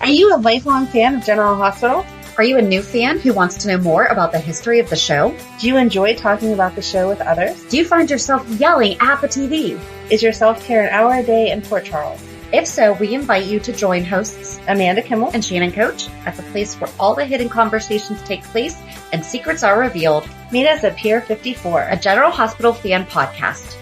Are you a lifelong fan of General Hospital? Are you a new fan who wants to know more about the history of the show? Do you enjoy talking about the show with others? Do you find yourself yelling at the TV? Is your self-care an hour a day in Port Charles? If so, we invite you to join hosts Amanda Kimmel and Shannon Coach at the place where all the hidden conversations take place and secrets are revealed. Meet us at Pier 54, a General Hospital fan podcast.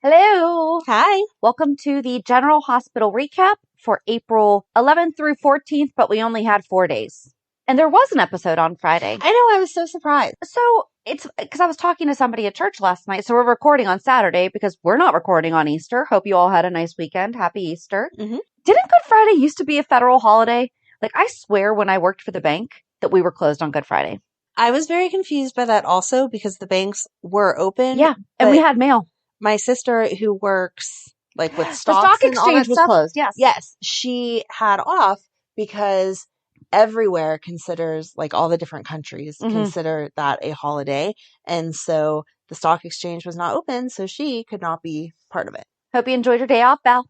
Hello. Hi. Welcome to the General Hospital recap for April 11th through 14th, but we only had 4 days. And there was an episode on Friday. I know, I was so surprised. So it's because I was talking to somebody at church last night. So we're recording on Saturday because we're not recording on Easter. Hope you all had a nice weekend. Happy Easter. Mm-hmm. Didn't Good Friday used to be a federal holiday? Like, I swear when I worked for the bank that we were closed on Good Friday. I was very confused by that also because the banks were open. Yeah. And we had mail. My sister who works like with The stocks stock and all that exchange was stuff, closed. Yes. Yes. She had off because everywhere considers, like all the different countries consider that a holiday. And so the stock exchange was not open, so she could not be part of it. Hope you enjoyed your day off, Val.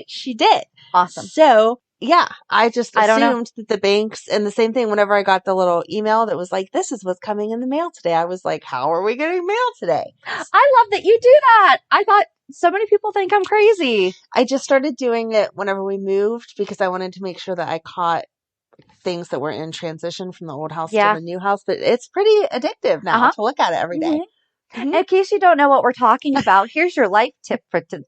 She did. Awesome. So yeah, I just I don't know. assumed that the banks, and the same thing whenever I got the little email that was like, this is what's coming in the mail today. I was like, how are we getting mail today? I love that you do that. I thought so many people think I'm crazy. I just started doing it whenever we moved because I wanted to make sure that I caught things that were in transition from the old house to the new house. But it's pretty addictive now to look at it every day. Mm-hmm. In case you don't know what we're talking about, here's your life tip for the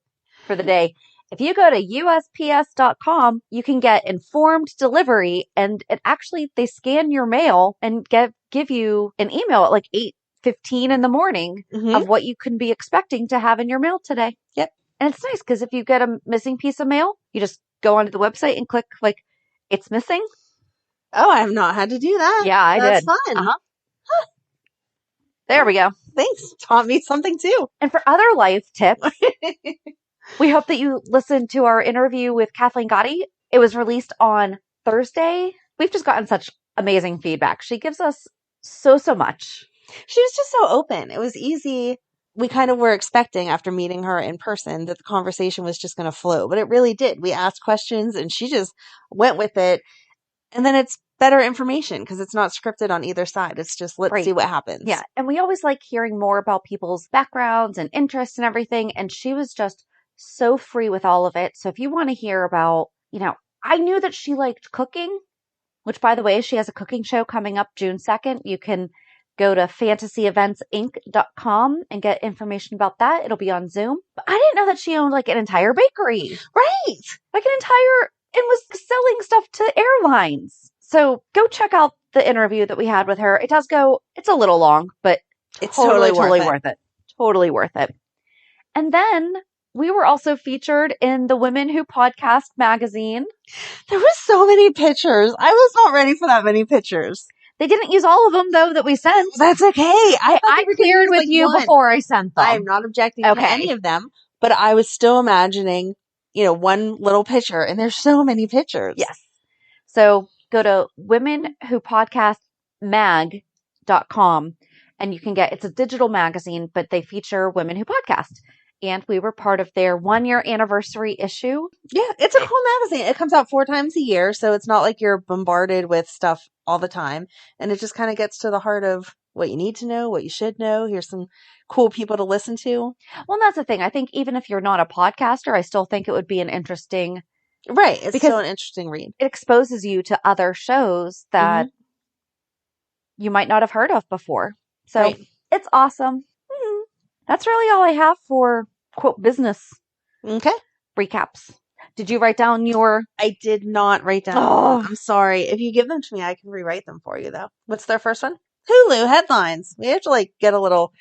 day. If you go to USPS.com, you can get informed delivery, and it actually, they scan your mail and give you an email at like 8:15 in the morning of what you can be expecting to have in your mail today. Yep. And it's nice because if you get a missing piece of mail, you just go onto the website and click like, it's missing. Oh, I have not had to do that. Yeah, I That's did. fun. Huh. There we go. Thanks. Taught me something too. And for other life tips, we hope that you listened to our interview with Kathleen Gotti. It was released on Thursday. We've just gotten such amazing feedback. She gives us so much. She was just so open. It was easy. We kind of were expecting after meeting her in person that the conversation was just going to flow, but it really did. We asked questions and she just went with it. And then it's better information because it's not scripted on either side. It's just, let's see what happens. Yeah. And we always like hearing more about people's backgrounds and interests and everything. And she was just so free with all of it. So if you want to hear about, I knew that she liked cooking, which, by the way, she has a cooking show coming up June 2nd. You can go to fantasyeventinc.com and get information about that. It'll be on Zoom. But I didn't know that she owned like an entire bakery. Right. Like and was selling stuff to airlines. So go check out the interview that we had with her. It's a little long, but it's totally worth it. Totally worth it. And then we were also featured in the Women Who Podcast magazine. There were so many pictures. I was not ready for that many pictures. They didn't use all of them, though, that we sent. That's okay. I cleared with you before I sent them. I'm not objecting to any of them, but I was still imagining, one little picture, and there's so many pictures. Yes. So go to womenwhopodcastmag.com, and you can it's a digital magazine, but they feature women who podcast. And we were part of their 1-year anniversary issue. Yeah, it's a cool magazine. It comes out 4 times a year, so it's not like you're bombarded with stuff all the time. And it just kind of gets to the heart of what you need to know, what you should know. Here's some cool people to listen to. Well, that's the thing. I think even if you're not a podcaster, I still think it would be an interesting... Right. It's still an interesting read. It exposes you to other shows that you might not have heard of before. So it's awesome. That's really all I have for, quote, business recaps. Did you write down your... I did not write down. Oh. I'm sorry. If you give them to me, I can rewrite them for you, though. What's their first one? Hulu headlines. We have to, get a little...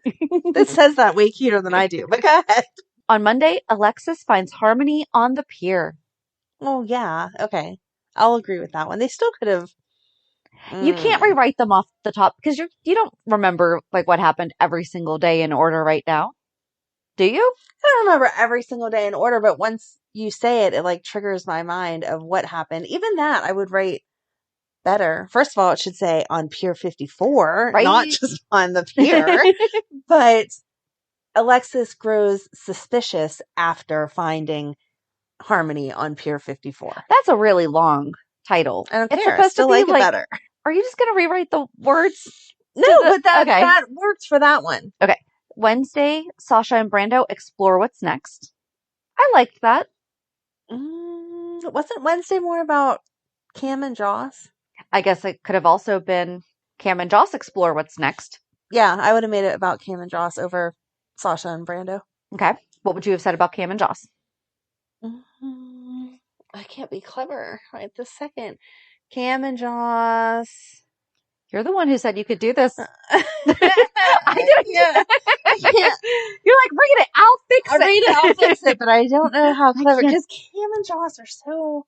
It says that way cuter than I do, but go ahead. On Monday, Alexis finds Harmony on the pier. Oh, yeah. Okay. I'll agree with that one. They still could have... You can't rewrite them off the top because you don't remember what happened every single day in order right now. Do you? I don't remember every single day in order, but once you say it, it triggers my mind of what happened. Even that I would write better. First of all, it should say on Pier 54, not just on the pier. But Alexis grows suspicious after finding harmony on Pier 54. That's a really long title. I don't It's care. I supposed still to be like it better. Are you just going to rewrite the words? No, but okay. that works for that one. Okay. Wednesday, Sasha and Brando explore what's next. I liked that. Wasn't Wednesday more about Cam and Joss? I guess it could have also been Cam and Joss explore what's next. Yeah, I would have made it about Cam and Joss over Sasha and Brando. Okay. What would you have said about Cam and Joss? I can't be clever right this second. Cam and Joss. You're the one who said you could do this. I didn't. Yeah. You're like, read it. I'll fix it. I'll read it. I'll fix it. But I don't know how clever. Because Cam and Joss are so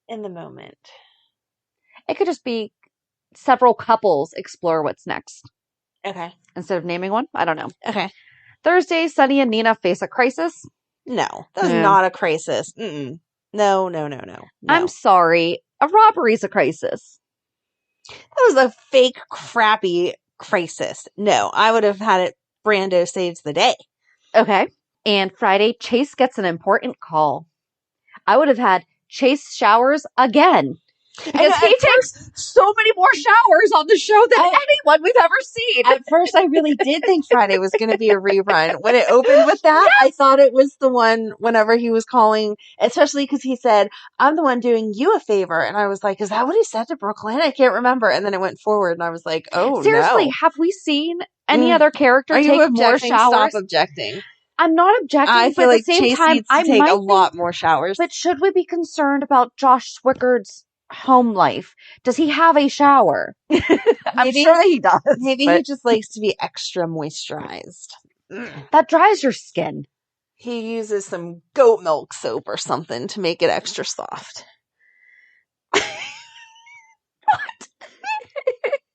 in the moment. It could just be several couples explore what's next. Okay. Instead of naming one. I don't know. Okay. Thursday, Sonny and Nina face a crisis. No, that was not a crisis. No. I'm sorry. A robbery's a crisis. That was a fake, crappy crisis. No, I would have had it Brando saves the day. Okay. And Friday, Chase gets an important call. I would have had Chase showers again. Because he takes so many more showers on the show than anyone we've ever seen. At first, I really did think Friday was going to be a rerun. When it opened with that, yes! I thought it was the one whenever he was calling, especially because he said, I'm the one doing you a favor. And I was like, is that what he said to Brook Lynn? I can't remember. And then it went forward and I was like, oh, seriously, no. Have we seen any other character take more showers? Stop objecting. I'm not objecting, I feel but like at the same Chase time, needs to take a lot more showers. But should we be concerned about Josh Swickard's home life? Does he have a shower? I'm sure that he does. Maybe he just likes to be extra moisturized. That dries your skin. He uses some goat milk soap or something to make it extra soft. What?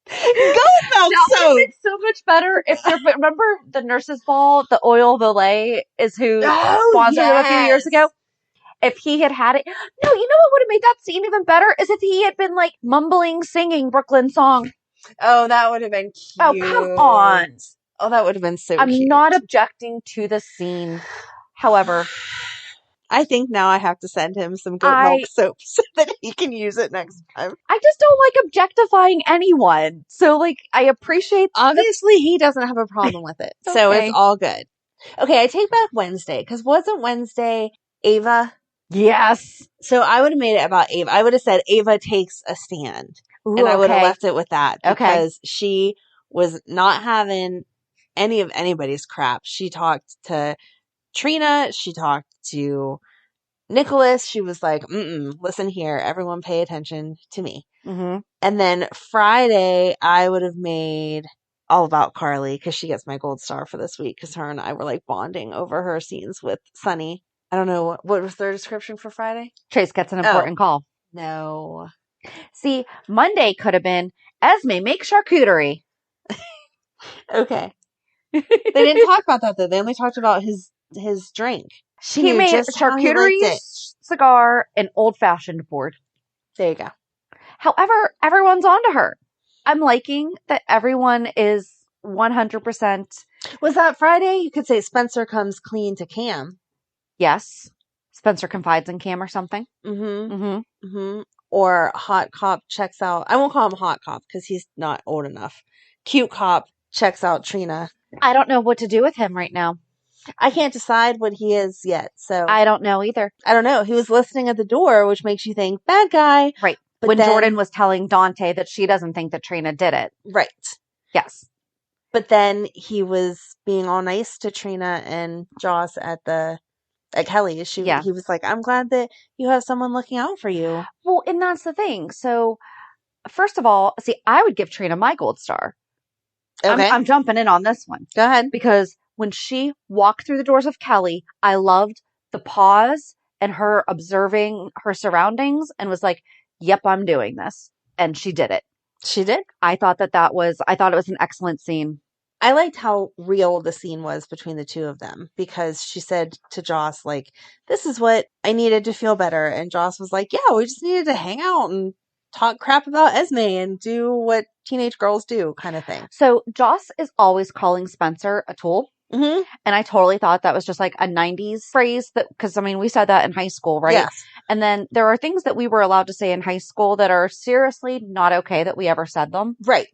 Goat milk soap! Would make so much better if remember the nurse's ball, the oil Valet is who sponsored him a few years ago? If he had it. No, you know what would have made that scene even better? Is if he had been like mumbling, singing Brook Lynn song. Oh, that would have been cute. Oh, come on. Oh, that would have been so cute. I'm not objecting to the scene. However, I think now I have to send him some goat milk soap so that he can use it next time. I just don't like objectifying anyone. So, like, I appreciate... Obviously, he doesn't have a problem with it. Okay. So it's all good. Okay, I take back Wednesday. Because wasn't Wednesday Ava? Yes. So I would have made it about Ava. I would have said Ava takes a stand. Ooh, and I would have left it with that. Because okay. she was not having any of anybody's crap. She talked to Trina. She talked to Nicholas. She was like, listen here. Everyone pay attention to me. Mm-hmm. And then Friday, I would have made all about Carly because she gets my gold star for this week because her and I were like bonding over her scenes with Sonny. I don't know. What was their description for Friday? Chase gets an important call. No. See, Monday could have been Esme make charcuterie. Okay. They didn't talk about that though. They only talked about his drink. He made a charcuterie, cigar, and old-fashioned board. There you go. However, everyone's onto her. I'm liking that everyone is 100%. Was that Friday? You could say Spencer comes clean to Cam. Yes. Spencer confides in Cam or something. Or Hot Cop checks out. I won't call him Hot Cop because he's not old enough. Cute Cop checks out Trina. I don't know what to do with him right now. I can't decide what he is yet. So I don't know either. I don't know. He was listening at the door, which makes you think bad guy. Right. But when Jordan was telling Dante that she doesn't think that Trina did it. Right. Yes. But then he was being all nice to Trina and Joss at Kelly. He was like, I'm glad that you have someone looking out for you. Well, and that's the thing. So first of all, I would give Trina my gold star. Okay. I'm jumping in on this one. Go ahead. Because when she walked through the doors of Kelly, I loved the pause and her observing her surroundings and was like, yep, I'm doing this. And she did it. She did? I thought it was an excellent scene. I liked how real the scene was between the two of them because she said to Joss, like, this is what I needed to feel better. And Joss was like, yeah, we just needed to hang out and talk crap about Esme and do what teenage girls do kind of thing. So Joss is always calling Spencer a tool. Mm-hmm. And I totally thought that was just like a 90s phrase because I mean, we said that in high school, right? Yes. And then there are things that we were allowed to say in high school that are seriously not okay that we ever said them. Right.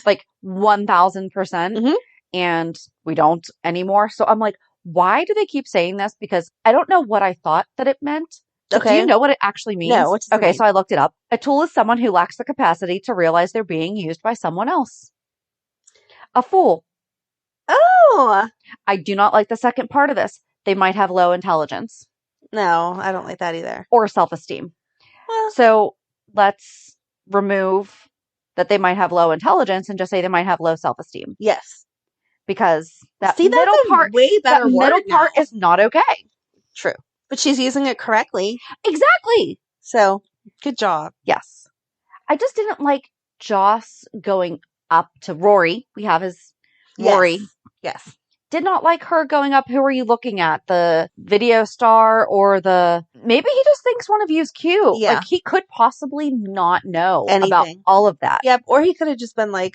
Like 1000%. Mhm. And we don't anymore. So I'm like, why do they keep saying this? Because I don't know what I thought that it meant. So do you know what it actually means? No, what does it mean? So I looked it up. A tool is someone who lacks the capacity to realize they're being used by someone else. A fool. Oh. I do not like the second part of this. They might have low intelligence. No, I don't like that either. Or self-esteem. Well, So let's remove that they might have low intelligence and just say they might have low self-esteem. yes. Because that See, that's middle a part, way better that middle word part now. is not okay. True. But she's using it correctly. Exactly. So, good job. Yes. I just didn't like Joss going up to Rory. We have his Rory. Yes. Did not like her going up. Who are you looking at? The video star or maybe he just thinks one of you is cute. Yeah. Like he could possibly not know about Anything. all of that. Yep. Or he could have just been like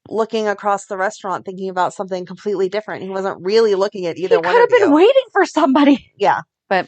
looking across the restaurant thinking about something completely different. He wasn't really looking at either He one could of have been you. waiting for somebody. Yeah. But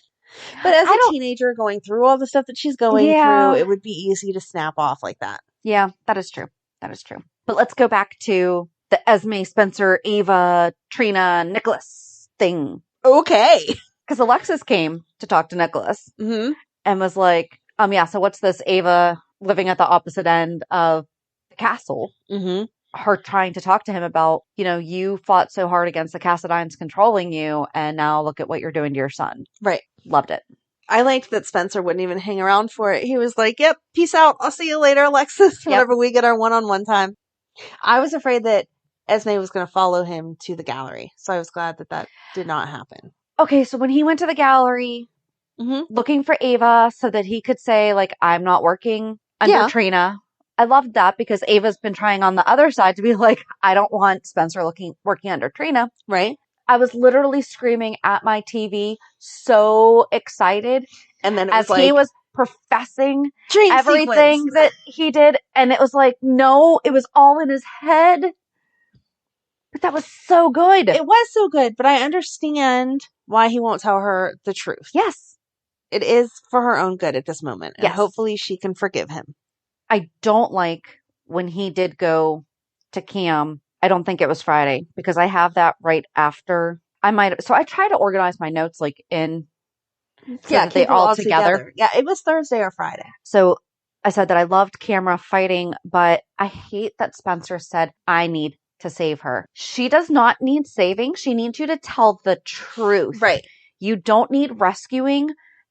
as a teenager going through all the stuff that she's going through, it would be easy to snap off like that. Yeah, that is true. That is true. But let's go back to the Esme, Spencer, Ava, Trina, Nicholas thing. Okay. Because Alexis came to talk to Nicholas and was like, yeah, so what's this Ava living at the opposite end of the castle? Mm-hmm. Her trying to talk to him about, you fought so hard against the Cassadines controlling you, and now look at what you're doing to your son. Right. Loved it. I liked that Spencer wouldn't even hang around for it. He was like, yep, peace out. I'll see you later, Alexis, whenever we get our one-on-one time. I was afraid that Esme was going to follow him to the gallery. So I was glad that did not happen. Okay, so when he went to the gallery looking for Ava so that he could say, like, I'm not working under Trina. I loved that because Ava's been trying on the other side to be like, I don't want Spencer working under Trina. Right. I was literally screaming at my TV, so excited. And then as he was professing dream everything sequence that he did. And it was like, no, it was all in his head. But that was so good. It was so good, but I understand why he won't tell her the truth. Yes. It is for her own good at this moment. And hopefully she can forgive him. I don't like when he did go to Cam. I don't think it was Friday because I have that right after. So I try to organize my notes like in. So that they all together. Yeah, it was Thursday or Friday. So I said that I loved Camera fighting, but I hate that Spencer said, I need to save her. She does not need saving. She needs you to tell the truth. Right. You don't need rescuing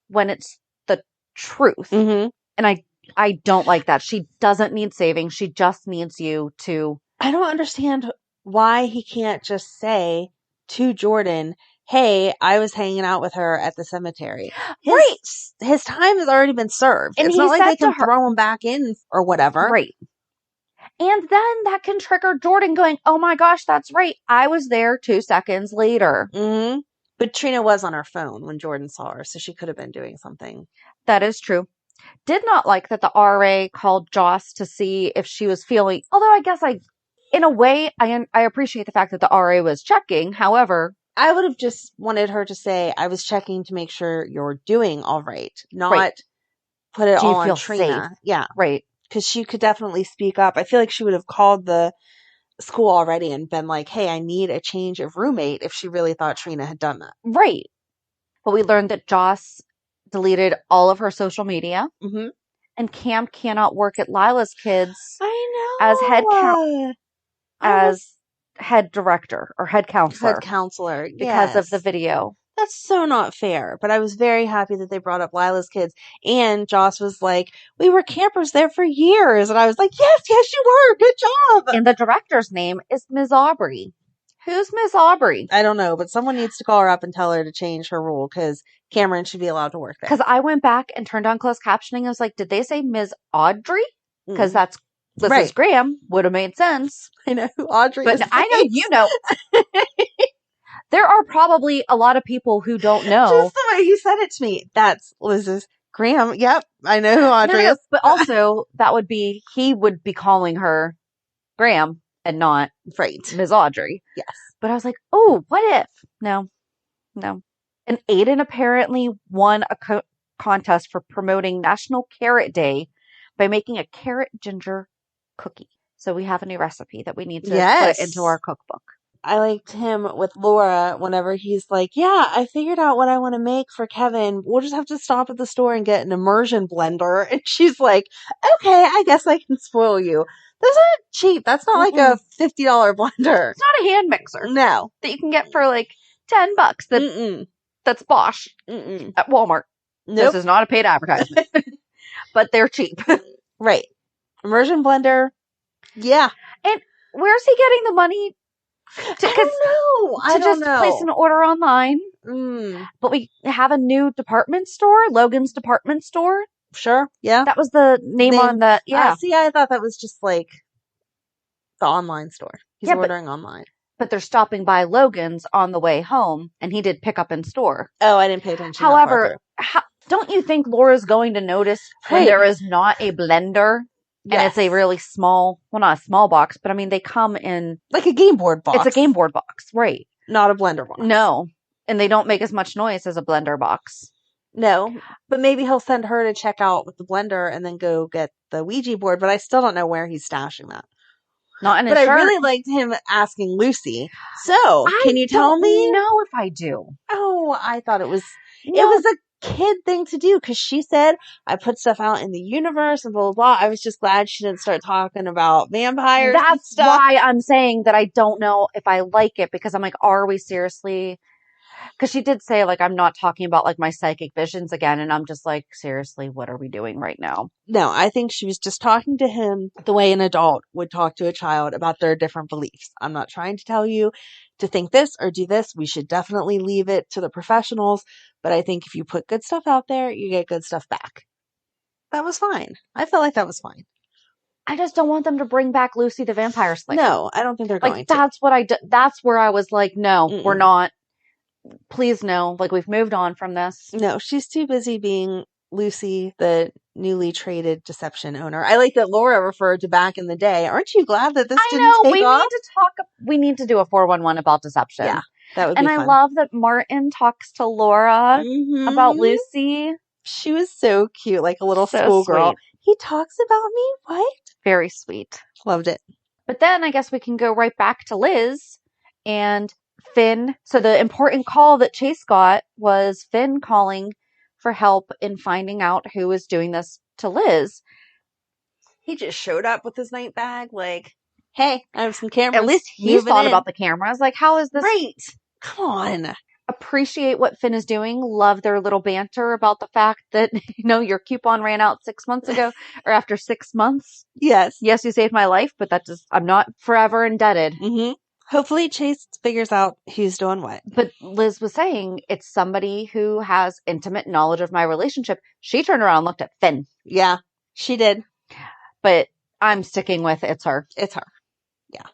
when it's the truth. Mm-hmm. And I don't like that. She doesn't need saving. She just needs you to. I don't understand why he can't just say to Jordan, hey, I was hanging out with her at the cemetery. His time has already been served. And it's not like they can throw him back in or whatever. Right. And then that can trigger Jordan going, oh my gosh, that's right. I was there 2 seconds later. Mm-hmm. But Trina was on her phone when Jordan saw her, so she could have been doing something. That is true. Did not like that the RA called Joss to see if she was feeling, although I guess in a way, I appreciate the fact that the RA was checking. However, I would have just wanted her to say, I was checking to make sure you're doing all right. Not put it all on Trina. Safe? Yeah. Right. Because she could definitely speak up. I feel like she would have called the school already and been like, hey, I need a change of roommate if she really thought Trina had done that. Right. But we learned that Joss deleted all of her social media. Mm-hmm. And Cam cannot work at Lila's kids. I know. As head director or head counselor. Head counselor. Because of the video. That's so not fair. But I was very happy that they brought up Lila's kids. And Joss was like, we were campers there for years. And I was like, yes, you were. Good job. And the director's name is Ms. Aubrey. Who's Miss Aubrey? I don't know, but someone needs to call her up and tell her to change her rule because Cameron should be allowed to work there. Because I went back and turned on closed captioning. I was like, did they say Ms. Audrey? Because that's Mrs. Graham. Would have made sense. I know who Audrey is. But I know you know. There are probably a lot of people who don't know. Just the way you said it to me. That's Liz's Graham. Yep. I know who Audrey is. But also, he would be calling her Graham. and not Right. Ms. Audrey. Yes. But I was like, oh, what if? No. And Aiden apparently won a contest for promoting National Carrot Day by making a carrot ginger cookie. So we have a new recipe that we need to put into our cookbook. I liked him with Laura whenever he's like, yeah, I figured out what I want to make for Kevin. We'll just have to stop at the store and get an immersion blender. And she's like, okay, I guess I can spoil you. Those aren't cheap. That's not like a $50 blender. It's not a hand mixer. No. That you can get for like $10 that's Bosch at Walmart. Nope. This is not a paid advertisement. But they're cheap. Right. Immersion blender. Yeah. And where's he getting the money? I don't know. Place an order online. But we have a new department store, Logan's Department Store. Sure. Yeah. That was the name on the, see, I thought that was just like the online store. He's ordering online. But they're stopping by Logan's on the way home, and he did pick up in store. Oh, I didn't pay attention. However, don't you think Laura's going to notice when there is not a blender? Yes. And it's a really small, well, not a small box, but I mean, they come in like a game board box. It's a game board box, right? Not a blender box. No. And they don't make as much noise as a blender box. No. But maybe he'll send her to check out with the blender and then go get the Ouija board, but I still don't know where he's stashing that. Not in his shirt. I really liked him asking Lucy. So, can you tell me? I don't know if I do. Oh, I thought it was a kid thing to do because she said I put stuff out in the universe and blah blah blah. I was just glad she didn't start talking about vampires. That's why I'm saying that I don't know if I like it, because I'm like, are we seriously? Because she did say, like, I'm not talking about like my psychic visions again, and I'm just like, seriously, what are we doing right now? No, I think she was just talking to him the way an adult would talk to a child about their different beliefs. I'm not trying to tell you to think this or do this. We should definitely leave it to the professionals. But I think if you put good stuff out there, you get good stuff back. That was fine. I felt like that was fine. I just don't want them to bring back Lucy the Vampire Slayer. No, I don't think they're going to. That's what that's where I was like, no, we're not. Please no. Like, we've moved on from this. No, she's too busy being Lucy, the newly traded deception owner. I like that Laura referred to back in the day. Aren't you glad that this didn't take off? We need to do a 411 about deception. Yeah, that would be fun. I love that Martin talks to Laura about Lucy. She was so cute, like a little schoolgirl. He talks about me? What? Very sweet. Loved it. But then I guess we can go right back to Liz and Finn. So the important call that Chase got was Finn calling for help in finding out who was doing this to Liz. He just showed up with his night bag like, hey, I have some cameras. At least he thought about the cameras. Like, how is this? Right. Come on. Appreciate what Finn is doing. Love their little banter about the fact that, your coupon ran out 6 months ago or after 6 months. Yes. Yes, you saved my life, but I'm not forever indebted. Mm-hmm. Hopefully Chase figures out who's doing what. But Liz was saying it's somebody who has intimate knowledge of my relationship. She turned around and looked at Finn. Yeah, she did. But I'm sticking with it's her. It's her. Yeah.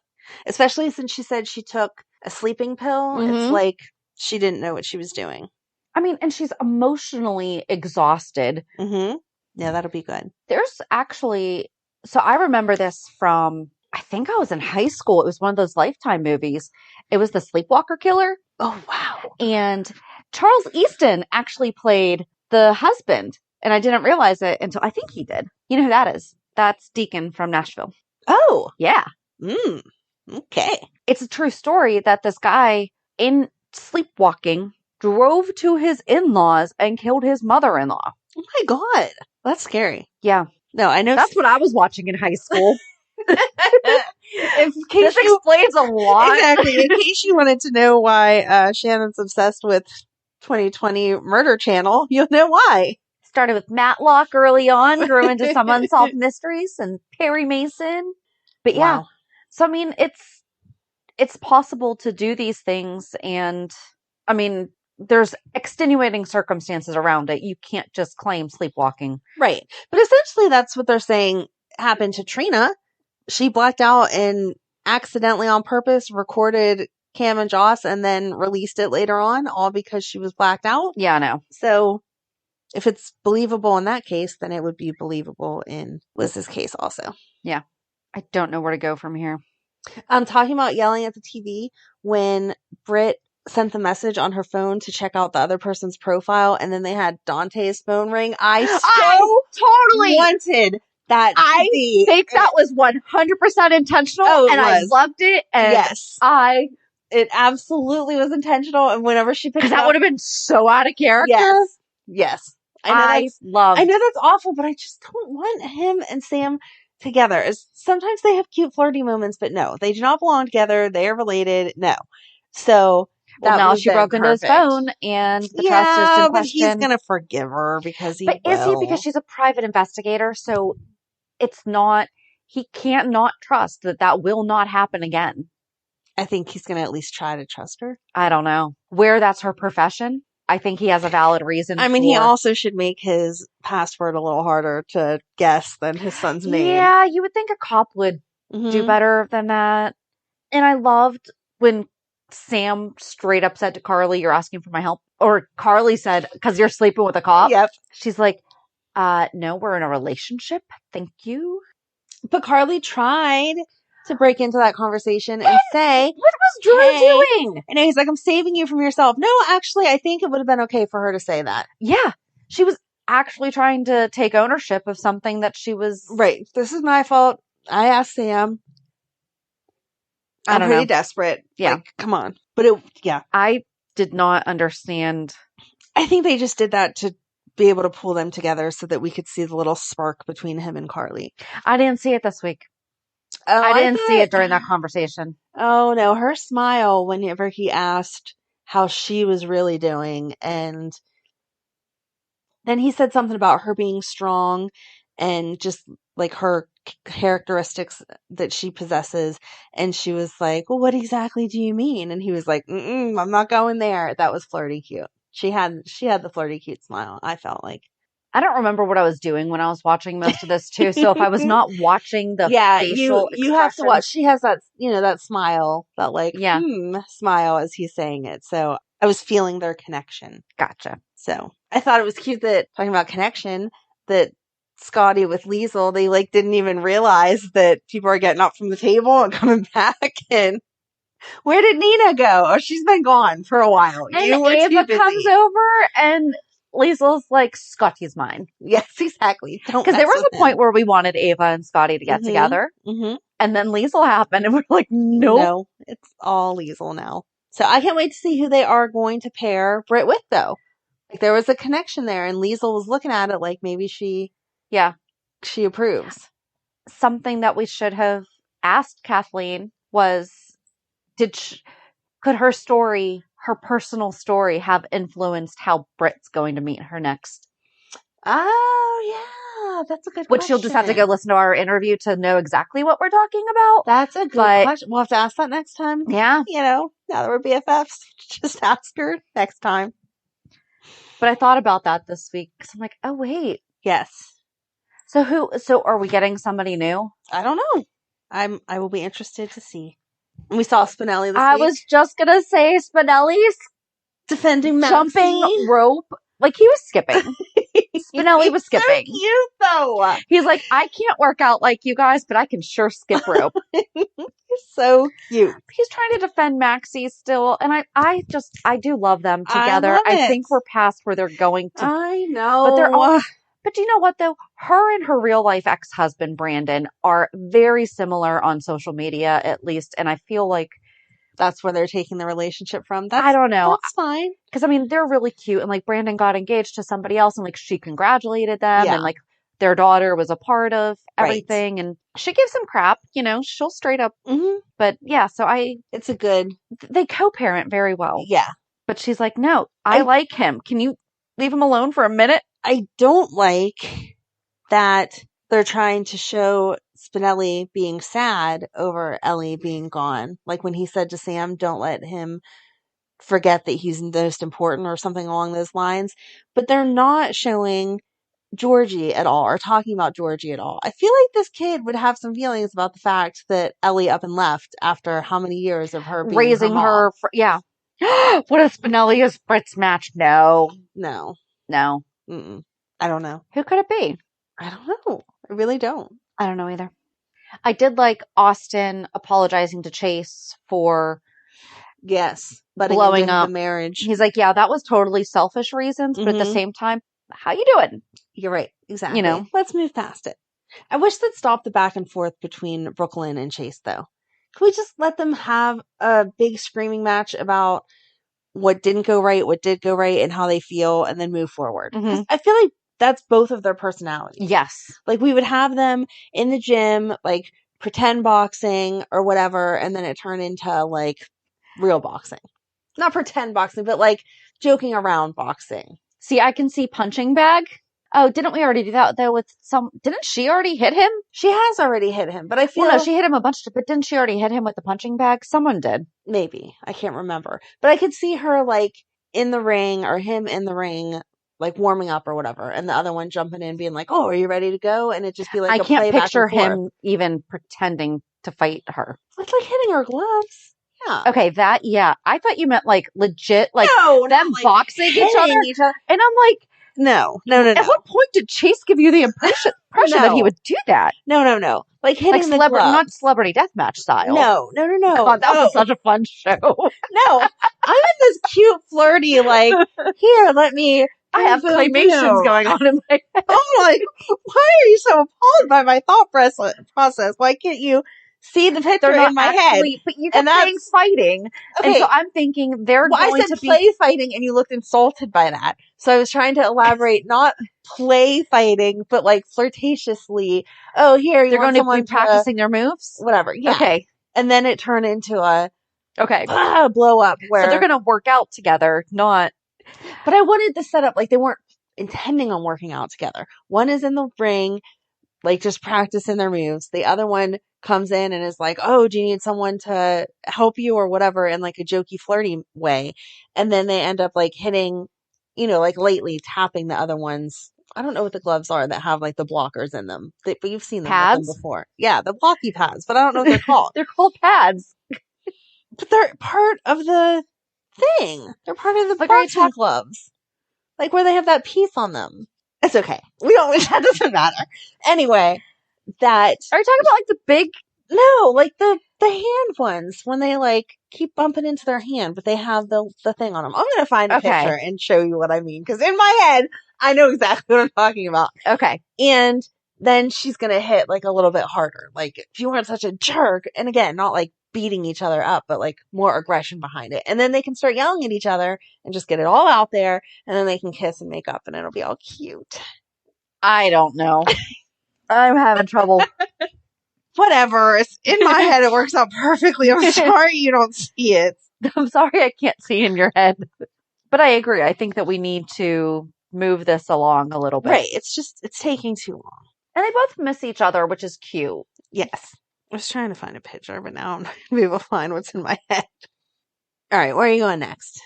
Especially since she said she took a sleeping pill. It's like she didn't know what she was doing. I mean, and she's emotionally exhausted. Mm-hmm. Yeah, that'll be good. There's actually... So I remember this from... I think I was in high school. It was one of those Lifetime movies. It was The Sleepwalker Killer. Oh, wow. And Charles Easton actually played the husband. And I didn't realize it until I think he did. You know who that is? That's Deacon from Nashville. Oh. Yeah. Okay. It's a true story that this guy in sleepwalking drove to his in-laws and killed his mother-in-law. Oh my God. That's scary. Yeah. No, I know. That's what I was watching in high school. In case this explains a lot. Exactly. In case you wanted to know why Shannon's obsessed with 2020 Murder Channel, you'll know why. Started with Matlock early on, grew into some Unsolved Mysteries and Perry Mason. But yeah, so I mean, it's possible to do these things, and I mean, there's extenuating circumstances around it. You can't just claim sleepwalking. Right. But essentially that's what they're saying happened to Trina. She blacked out and accidentally on purpose recorded Cam and Joss and then released it later on, all because she was blacked out. Yeah, I know. So if it's believable in that case, then it would be believable in Liz's case also. Yeah. I don't know where to go from here. I'm talking about yelling at the TV when Britt sent the message on her phone to check out the other person's profile, and then they had Dante's phone ring. I totally wanted that to I be. think that was 100% intentional, Oh, it and I was. loved it. And Yes. It absolutely was intentional, and whenever she picked because it that up, would have been so out of character. Yes. I know that's awful, but I just don't want him and Sam together. Sometimes they have cute flirty moments, but no, they do not belong together. They are related. No. So well, that now would she have been broke into his perfect. phone, and the trust is in but question. he's gonna forgive her because But is he? Because she's a private investigator, so it's not. He can't not trust that will not happen again. I think he's gonna at least try to trust her. I don't know where that's her profession. I think he has a valid reason. I mean, he also should make his password a little harder to guess than his son's name. Yeah, you would think a cop would do better than that. And I loved when Sam straight up said to Carly, "You're asking for my help." Or Carly said, "Because you're sleeping with a cop." Yep. She's like, no, we're in a relationship. Thank you. But Carly tried to break into that conversation and say, what was Drew doing? And he's like, I'm saving you from yourself. No, actually, I think it would have been okay for her to say that. Yeah. She was actually trying to take ownership of something that she was. Right. This is my fault. I asked Sam. I'm pretty desperate. Yeah. Like, come on. But I did not understand. I think they just did that to be able to pull them together so that we could see the little spark between him and Carly. I didn't see it this week. Oh, I didn't see it during that conversation. Oh, no. Her smile whenever he asked how she was really doing. And then he said something about her being strong and just like her characteristics that she possesses. And she was like, well, what exactly do you mean? And he was like, I'm not going there. That was flirty cute. She had the flirty cute smile, I felt like. I don't remember what I was doing when I was watching most of this too. So if I was not watching the facial you have to watch. She has that, that smile, that like, smile as he's saying it. So I was feeling their connection. Gotcha. So I thought it was cute that, talking about connection, that Scotty with Liesl, they like didn't even realize that people are getting up from the table and coming back. And where did Nina go? Oh, she's been gone for a while. And Ava comes over and Liesl's like, Scotty's mine. Yes, exactly. Because there was a point where we wanted Ava and Scotty to get together. Mm-hmm. And then Liesl happened and we're like, nope. No, it's all Liesl now. So I can't wait to see who they are going to pair Britt with, though. Like, there was a connection there, and Liesl was looking at it like maybe she approves. Something that we should have asked Kathleen was, could her story, her personal story, have influenced how Britt's going to meet her next? Oh, yeah. That's a good question. Which you'll just have to go listen to our interview to know exactly what we're talking about. That's a good question. We'll have to ask that next time. Yeah. Now that we're BFFs, just ask her next time. But I thought about that this week because I'm like, oh, wait. Yes. So are we getting somebody new? I don't know. I will be interested to see. We saw Spinelli this week. I was just going to say Spinelli's defending jumping rope. Like, he was skipping. Spinelli was skipping. So cute, though. He's like, I can't work out like you guys, but I can sure skip rope. He's so cute. He's trying to defend Maxie still, and I do love them together. I think we're past where they're going to. I know. But do you know what, though? Her and her real-life ex-husband, Brendon, are very similar on social media, at least, and I feel like that's where they're taking the relationship from. I don't know. That's fine. Because, I mean, they're really cute. And, like, Brendon got engaged to somebody else. And, like, she congratulated them. Yeah. And, like, their daughter was a part of everything. Right. And she gives him crap. She'll straight up. Mm-hmm. But, yeah, so it's a good. They co-parent very well. Yeah. But she's like, no, I like him. Can you leave him alone for a minute? I don't like that they're trying to show Spinelli being sad over Ellie being gone. Like when he said to Sam, don't let him forget that he's most important or something along those lines. But they're not showing Georgie at all or talking about Georgie at all. I feel like this kid would have some feelings about the fact that Ellie up and left after how many years of her being raising her. Yeah. What if Spinelli is Britt's match? No. Mm-mm. I don't know. Who could it be? I don't know. I really don't. I don't know either. I did like Austin apologizing to Chase for Yes. Butting blowing into up the marriage. He's like, yeah, that was totally selfish reasons, but at the Mhm. same time, how you doing? You're right. Exactly. You know. Let's move past it. I wish they'd stop the back and forth between Brook Lynn and Chase, though. Can we just let them have a big screaming match about what didn't go right, what did go right, and how they feel, and then move forward? 'Cause I feel like that's both of their personalities. Yes. Like, we would have them in the gym, like, pretend boxing or whatever, and then it turned into, like, real boxing. Not pretend boxing, but, like, joking around boxing. See, I can see punching bag. Oh, didn't we already do that though with didn't she already hit him? She has already hit him, but I feel Well, no, she hit him a bunch, but didn't she already hit him with the punching bag? Someone did. maybe. I can't remember. But I could see her, like, in the ring, or him in the ring, like, warming up or whatever, and the other one jumping in being like, oh, are you ready to go? And it just be like I a can't play back picture and forth. him even pretending to fight her. It's like hitting her gloves. Yeah. Okay, yeah. I thought you meant like legit, like No, not them like boxing each other. hitting each other. And I'm like, No. at what point did Chase give you the impression that he No. would do that? No. Like hitting Like the glove. not celebrity deathmatch style. No. God, that was such a fun show. No. I'm in this cute, flirty, like, here, let me. I have boom, claymations boom. going on in my head. I'm like, why are you so appalled by my thought process? Why can't you see the picture They're not in my actually, head? but you And kept saying that's- fighting. Okay. And so I'm thinking they're Well, going I said to play be fighting, and you looked insulted by that. So I was trying to elaborate, not play fighting, but like flirtatiously. Oh, here, you they're want going to someone be practicing their moves. whatever. Yeah. Okay. And then it turned into a Okay. blow up where So they're going to work out together, not. But I wanted the setup like they weren't intending on working out together. One is in the ring, like just practicing their moves. The other one comes in and is like, oh, do you need someone to help you or whatever, in like a jokey, flirty way. And then they end up like hitting, like lately tapping the other one's. I don't know what the gloves are that have like the blockers in them, but you've seen them with Pads? them before. Yeah, the blocky pads, but I don't know what they're called. They're called pads. But they're part of the thing. They're part of the Like, are you boxing gloves. Like where they have that piece on them. It's okay. That doesn't matter. Anyway, Are you talking about like the big? No, like the hand ones when they like keep bumping into their hand, but they have the thing on them. I'm going to find a picture and show you what I mean. Cause in my head, I know exactly what I'm talking about. Okay. And then she's going to hit like a little bit harder. Like if you weren't such a jerk, and again, not like beating each other up, but like more aggression behind it. And then they can start yelling at each other and just get it all out there. And then they can kiss and make up and it'll be all cute. I don't know. I'm having trouble. Whatever. It's in my head. It works out perfectly. I'm sorry you don't see it. I'm sorry I can't see in your head. But I agree. I think that we need to move this along a little bit. Right. It's taking too long. And they both miss each other, which is cute. Yes. I was trying to find a picture, but now I'm not going to be able to find what's in my head. All right. Where are you going next?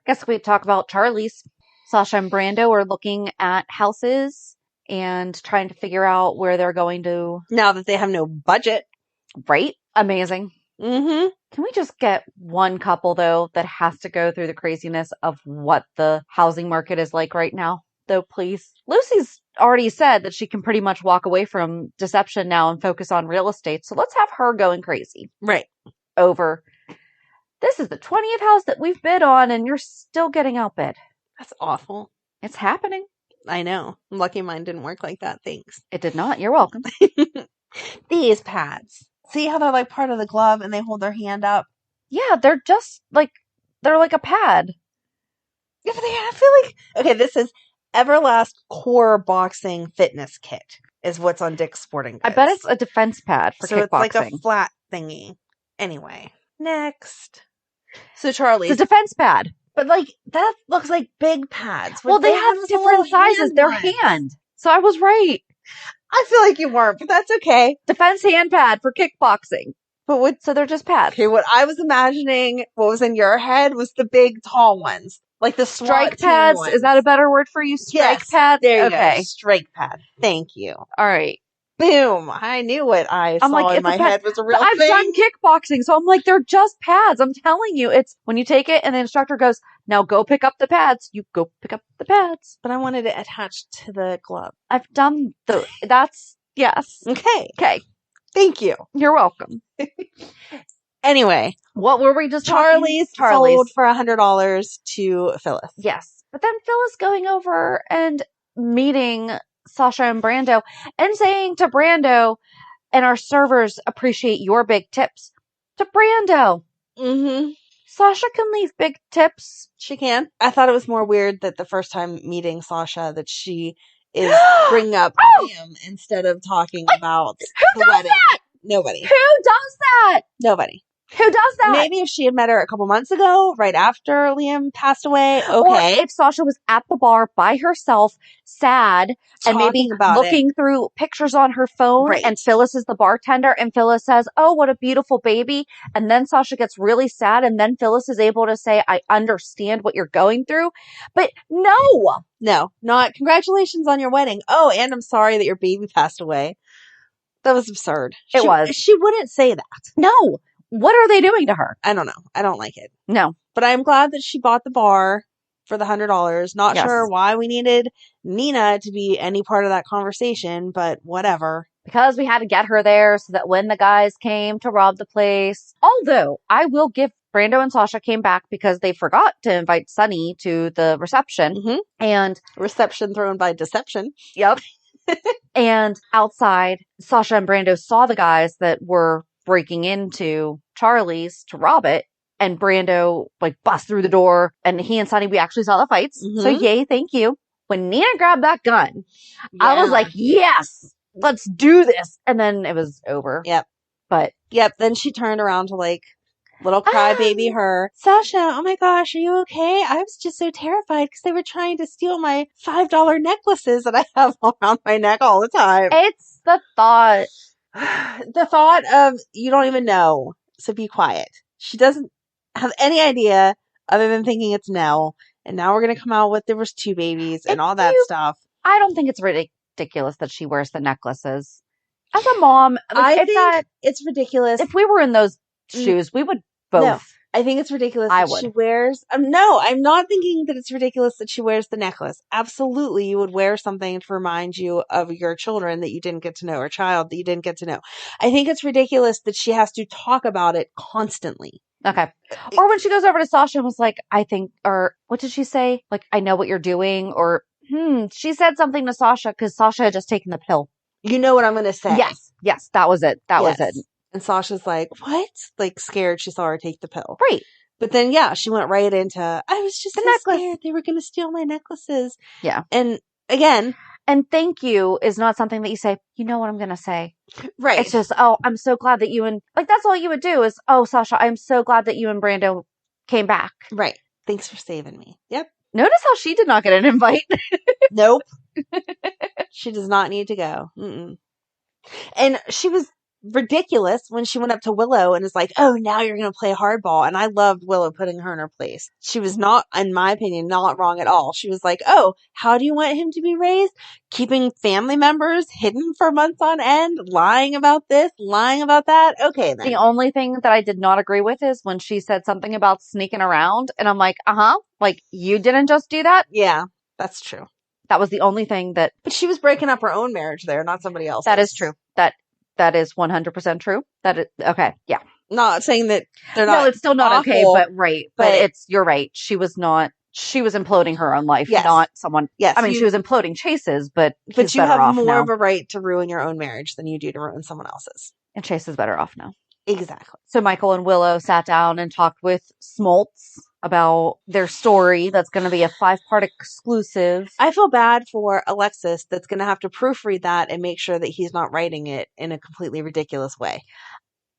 Guess we talk about Charlie's. Sasha and Brando are looking at houses and trying to figure out where they're going to. Now that they have no budget. Right? Amazing. Mm-hmm. Can we just get one couple, though, that has to go through the craziness of what the housing market is like right now, though, please? Lucy's already said that she can pretty much walk away from deception now and focus on real estate. So let's have her going crazy. Right. Over. This is the 20th house that we've bid on, and you're still getting outbid. That's awful. It's happening. I know. I'm lucky mine didn't work like that. Thanks. It did not. You're welcome. These pads. See how they're like part of the glove and they hold their hand up? Yeah, they're just like, they're like a pad. Yeah, but I feel like, okay, this is Everlast Core Boxing Fitness Kit is what's on Dick's Sporting Goods. I bet it's a defense pad for so kickboxing. it's like a flat thingy. Anyway, next. So Charlie. It's a defense pad. But like, that looks like big pads. Well, they have those different little sizes. They're ones. hand. So I was right. I feel like you weren't, but that's okay. Defense hand pad for kickboxing. But what? So they're just pads. Okay, what I was imagining, what was in your head, was the big, tall ones. Like the Strike SWAT team pads. ones. Is that a better word for you? Strike Yes, pads? There you okay. go. Strike pad. Thank you. All right. Boom. I knew what I I'm saw like, in it's my a pad. head was a real But I've thing. done kickboxing, so I'm like, they're just pads. I'm telling you, it's when you take it and the instructor goes, now go pick up the pads. You go pick up the pads. But I wanted it attached to the glove. I've done that's, yes. Okay. Okay. Thank you. You're welcome. Anyway, What were we just Charlie's sold for $100 to Phyllis. Yes. But then Phyllis going over and meeting Sasha and Brando and saying to Brando, and our servers appreciate your big tips. To Brando. Mm-hmm. Sasha can leave big tips. She can. I thought it was more weird that the first time meeting Sasha that she is bringing up Liam instead of talking about the wedding. That? Nobody. Who does that? Nobody. Who does that? Maybe if she had met her a couple months ago, right after Liam passed away, okay. Or if Sasha was at the bar by herself, sad, and maybe looking through pictures on her phone, right. And Phyllis is the bartender, and Phyllis says, oh, what a beautiful baby. And then Sasha gets really sad, and then Phyllis is able to say, I understand what you're going through. But no, not congratulations on your wedding. Oh, and I'm sorry that your baby passed away. That was absurd. It was. She wouldn't say that. No. What are they doing to her? I don't know. I don't like it. No. But I'm glad that she bought the bar for the $100. Not sure why we needed Nina to be any part of that conversation, but whatever. Because we had to get her there so that when the guys came to rob the place. Although, I will give Brando and Sasha came back because they forgot to invite Sonny to the reception. Mm-hmm. And reception thrown by deception. Yep. And outside, Sasha and Brando saw the guys that were breaking into Charlie's to rob it, and Brando bust through the door, and he and Sonny, we actually saw the fights. Mm-hmm. So yay, thank you. When Nina grabbed that gun, I was like, yes, let's do this. And then it was over. Yep. But then she turned around to little crybaby her. Sasha, oh my gosh, are you okay? I was just so terrified because they were trying to steal my $5 necklaces that I have around my neck all the time. It's the thought. The thought of, you don't even know, so be quiet. She doesn't have any idea other than thinking it's Nell, and now we're going to come out with there was 2 babies and all that stuff. I don't think it's ridiculous that she wears the necklaces. As a mom, I think it's ridiculous. If we were in those shoes, we would both. No, I think it's ridiculous that she wears... no, I'm not thinking that it's ridiculous that she wears the necklace. Absolutely, you would wear something to remind you of your children that you didn't get to know, or child that you didn't get to know. I think it's ridiculous that she has to talk about it constantly. Okay. Or when she goes over to Sasha and was like, I think, or what did she say? I know what you're doing, or, she said something to Sasha because Sasha had just taken the pill. You know what I'm going to say. Yes, that was it. That was it. And Sasha's like, what? Scared she saw her take the pill. Right. But then, she went right into, I was just so scared they were going to steal my necklaces. Yeah. And again. And thank you is not something that you say, you know what I'm going to say. Right. It's just, oh, I'm so glad that you and, that's all you would do is, oh, Sasha, I'm so glad that you and Brando came back. Right. Thanks for saving me. Yep. Notice how she did not get an invite. Nope. She does not need to go. Mm-mm. And she was ridiculous when she went up to Willow and is like, oh, now you're going to play hardball. And I loved Willow putting her in her place. She was not, in my opinion, not wrong at all. She was like, oh, how do you want him to be raised? Keeping family members hidden for months on end, lying about this, lying about that. Okay, then. The only thing that I did not agree with is when she said something about sneaking around. And I'm like, you didn't just do that? Yeah, that's true. That was the only thing that... But she was breaking up her own marriage there, not somebody else's. That is true. That is 100% true. That is... Okay, yeah. Not saying that they're not... No, it's still not awful, okay, but right. But you're right. She was imploding her own life, not someone... Yes. She was imploding Chase's, but you have more of a right to ruin your own marriage than you do to ruin someone else's. And Chase is better off now. Exactly. So Michael and Willow sat down and talked with Smoltz about their story. That's going to be a 5-part exclusive. I feel bad for Alexis that's going to have to proofread that and make sure that he's not writing it in a completely ridiculous way.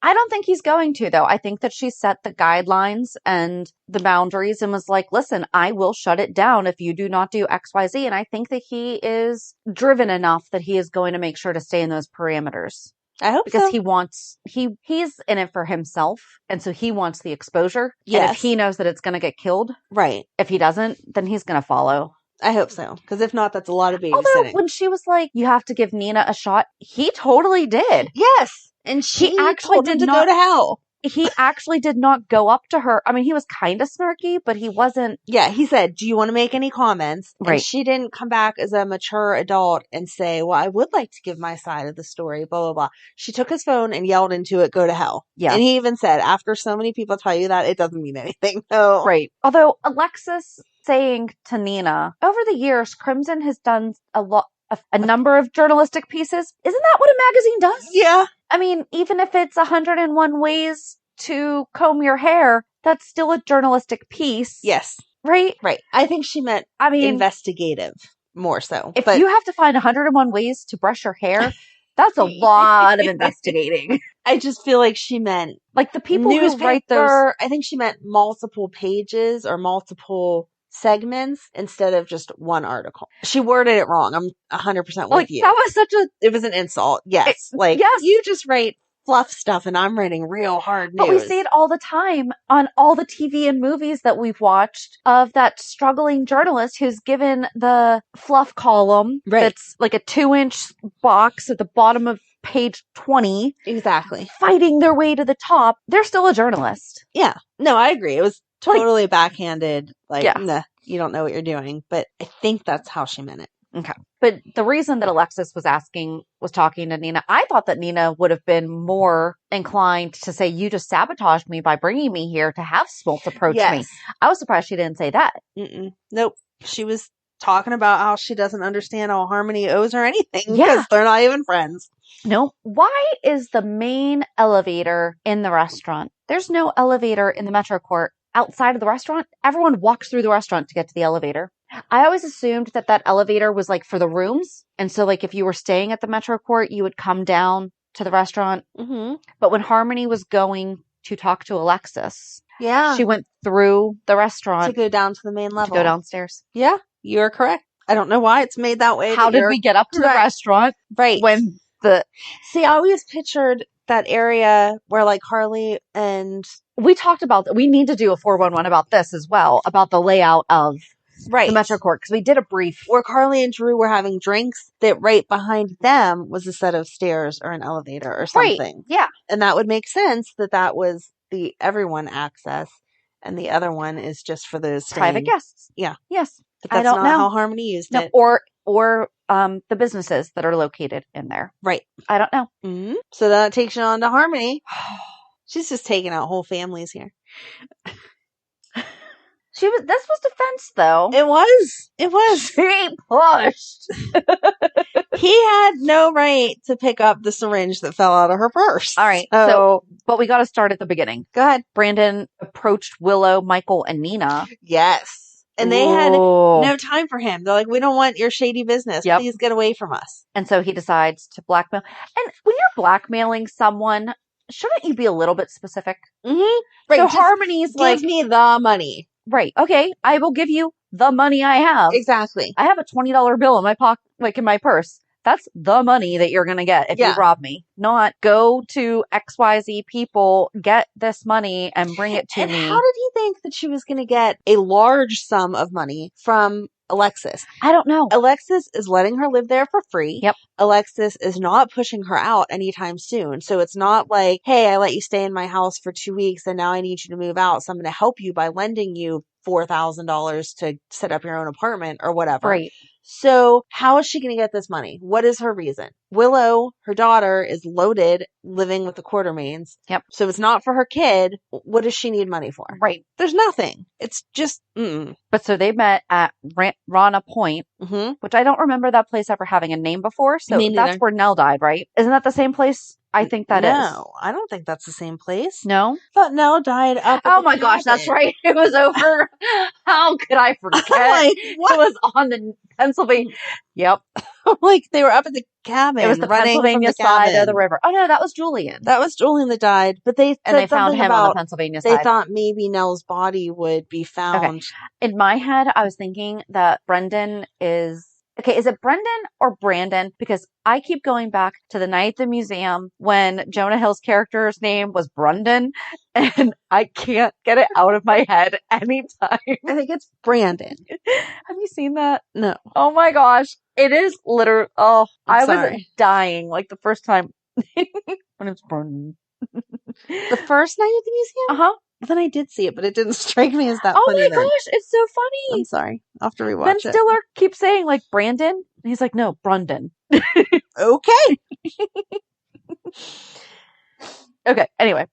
I don't think he's going to, though. I think that she set the guidelines and the boundaries and was like, listen, I will shut it down if you do not do X, Y, Z. And I think that he is driven enough that he is going to make sure to stay in those parameters. I hope because so. He's in it for himself. And so he wants the exposure. Yes. And if he knows that it's going to get killed. Right. If he doesn't, then he's going to follow. I hope so. Because if not, that's a lot of babysitting. Although when she was like, you have to give Nina a shot, he totally did. Yes. And she actually told him to go to hell. he actually did not go up to her. I mean, he was kind of snarky, but he wasn't. Yeah, he said, do you want to make any comments? Right. And she didn't come back as a mature adult and say, well, I would like to give my side of the story, blah, blah, blah. She took his phone and yelled into it, go to hell. Yeah. And he even said, after so many people tell you that, it doesn't mean anything. No. Right. Although Alexis saying to Nina, over the years, Crimson has done a number of journalistic pieces. Isn't that what a magazine does? Yeah. I mean, even if it's 101 ways to comb your hair, that's still a journalistic piece. Yes. Right? Right. I think she meant investigative more so. If you have to find 101 ways to brush your hair, that's a lot of investigating. I just feel like she meant like the people who write those. I think she meant multiple pages or multiple segments instead of just one article. She worded it wrong. I'm 100% with you. That was it was an insult. Yes. Yes. You just write fluff stuff and I'm writing real hard news. But we see it all the time on all the TV and movies that we've watched of that struggling journalist who's given the fluff column that's like a 2-inch box at the bottom of page 20. Exactly. Fighting their way to the top. They're still a journalist. Yeah. No, I agree. It was totally backhanded. Nah, you don't know what you're doing. But I think that's how she meant it. Okay. But the reason that Alexis was talking to Nina, I thought that Nina would have been more inclined to say, you just sabotaged me by bringing me here to have Smoltz approach me. I was surprised she didn't say that. Nope. She was talking about how she doesn't understand how Harmony owes her anything because they're not even friends. No. Why is the main elevator in the restaurant? There's no elevator in the Metro Court outside of the restaurant. Everyone walks through the restaurant to get to the elevator. I always assumed that elevator was like for the rooms. And so like if you were staying at the Metro Court, you would come down to the restaurant. Mm-hmm. But when Harmony was going to talk to Alexis, she went through the restaurant. To go down to the main level. To go downstairs. Yeah, you're correct. I don't know why it's made that way. How did we get up to the restaurant? Right. When See, I always pictured that area where like Harley and... We talked about that. We need to do a 411 about this as well, about the layout of the Metro Court, because we did a brief where Carly and Drew were having drinks, that right behind them was a set of stairs or an elevator or something. Right. Yeah. And that would make sense that was the everyone access and the other one is just for the private guests. Yeah. Yes. But that's not how Harmony used it. Or the businesses that are located in there. Right. I don't know. Mm-hmm. So that takes you on to Harmony. She's just taking out whole families here. This was defense, though. It was. She pushed. He had no right to pick up the syringe that fell out of her purse. All right. So but we got to start at the beginning. Go ahead. Brendon approached Willow, Michael, and Nina. Yes. And they had no time for him. They're like, we don't want your shady business. Yep. Please get away from us. And so he decides to blackmail. And when you're blackmailing someone, shouldn't you be a little bit specific? Mm-hmm. Right. So Harmony's like, give me the money. Right. Okay. I will give you the money I have. Exactly. I have a $20 bill in my pocket, like in my purse. That's the money that you're going to get if you rob me. Not go to XYZ people, get this money and bring it to me. How did he think that she was going to get a large sum of money from Alexis? I don't know. Alexis is letting her live there for free. Yep. Alexis is not pushing her out anytime soon. So it's not like, hey, I let you stay in my house for 2 weeks and now I need you to move out. So I'm going to help you by lending you $4,000 to set up your own apartment or whatever. Right. So how is she going to get this money? What is her reason? Willow, her daughter, is loaded living with the Quartermains. Yep. So it's not for her kid. What does she need money for? Right. There's nothing. It's just, But so they met at Rana Point, which I don't remember that place ever having a name before. So that's where Nell died, right? Isn't that the same place? I think that is. No, I don't think that's the same place. No? I thought Nell died up at Oh my gosh, that's right. It was over. How could I forget? Like, what? It was on the Pennsylvania. Yep. Like they were up at the cabin. It was the Pennsylvania side of the river. Oh no, that was Julian. That was Julian that died. But they found him on the Pennsylvania side. They thought maybe Nell's body would be found. Okay. In my head, I was thinking that Brendon is... Okay, is it Brendon or Brandon? Because I keep going back to the night at the museum when Jonah Hill's character's name was Brendon, and I can't get it out of my head anytime. I think it's Brandon. Have you seen that? No. Oh my gosh. It is literally... Oh, I was dying like the first time when it's Brendon. The first night at the museum? Uh-huh. Then I did see it, but it didn't strike me as that Oh funny my then. gosh, it's so I'm funny. sorry. I'll have to Ben rewatch it. Stiller keeps saying like Brandon, and he's like, no, Brendon. Okay. Okay, anyway.